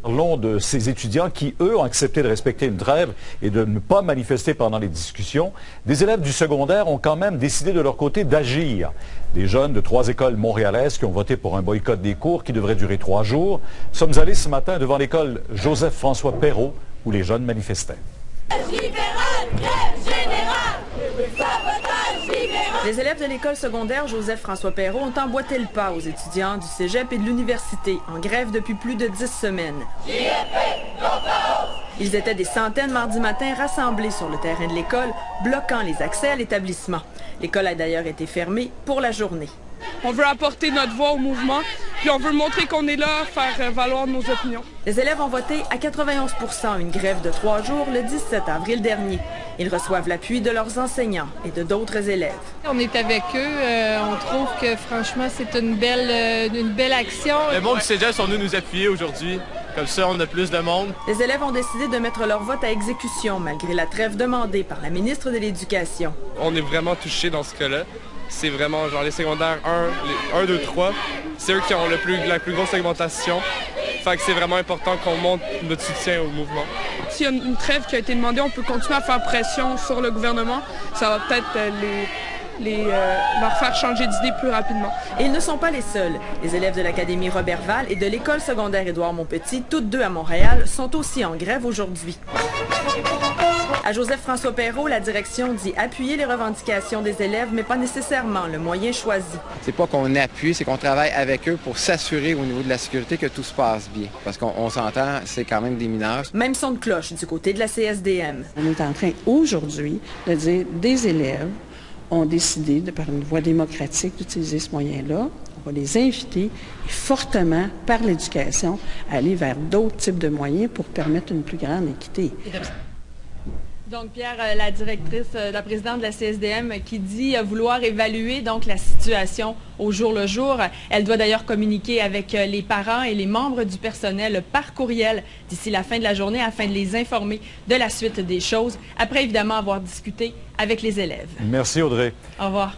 Parlons de ces étudiants qui, eux, ont accepté de respecter une trêve et de ne pas manifester pendant les discussions. Des élèves du secondaire ont quand même décidé de leur côté d'agir. Des jeunes de 3 écoles montréalaises qui ont voté pour un boycott des cours qui devrait durer 3 jours. Nous sommes allés ce matin devant l'école Joseph-François Perrault où les jeunes manifestaient. Les élèves de l'école secondaire Joseph-François Perrault ont emboîté le pas aux étudiants du cégep et de l'université, en grève depuis plus de 10 semaines. Ils étaient des centaines mardi matin rassemblés sur le terrain de l'école, bloquant les accès à l'établissement. L'école a d'ailleurs été fermée pour la journée. On veut apporter notre voix au mouvement, puis on veut montrer qu'on est là, faire valoir nos opinions. Les élèves ont voté à 91 % une grève de 3 jours le 17 avril dernier. Ils reçoivent l'appui de leurs enseignants et de d'autres élèves. On est avec eux. On trouve que franchement, c'est une belle action. Le monde du cégep sont venus nous appuyer aujourd'hui. Comme ça, on a plus de monde. Les élèves ont décidé de mettre leur vote à exécution malgré la trêve demandée par la ministre de l'Éducation. On est vraiment touchés dans ce cas-là. C'est vraiment genre les secondaires 1, 2, 3. C'est eux qui ont la plus grosse segmentation. Fait que c'est vraiment important qu'on montre notre soutien au mouvement. S'il y a une trêve qui a été demandée, on peut continuer à faire pression sur le gouvernement. Ça va peut-être leur faire changer d'idée plus rapidement. Et ils ne sont pas les seuls. Les élèves de l'Académie Roberval et de l'école secondaire Édouard-Montpetit, toutes deux à Montréal, sont aussi en grève aujourd'hui. À Joseph-François Perrault, la direction dit appuyer les revendications des élèves, mais pas nécessairement le moyen choisi. C'est pas qu'on appuie, c'est qu'on travaille avec eux pour s'assurer au niveau de la sécurité que tout se passe bien. Parce qu'on s'entend, c'est quand même des mineurs. Même son de cloche du côté de la CSDM. On est en train aujourd'hui de dire des élèves ont décidé, par une voie démocratique, d'utiliser ce moyen-là. On va les inviter fortement, par l'éducation, à aller vers d'autres types de moyens pour permettre une plus grande équité. Donc, Pierre, la présidente de la CSDM qui dit vouloir évaluer donc la situation au jour le jour. Elle doit d'ailleurs communiquer avec les parents et les membres du personnel par courriel d'ici la fin de la journée afin de les informer de la suite des choses, après évidemment avoir discuté avec les élèves. Merci Audrey. Au revoir.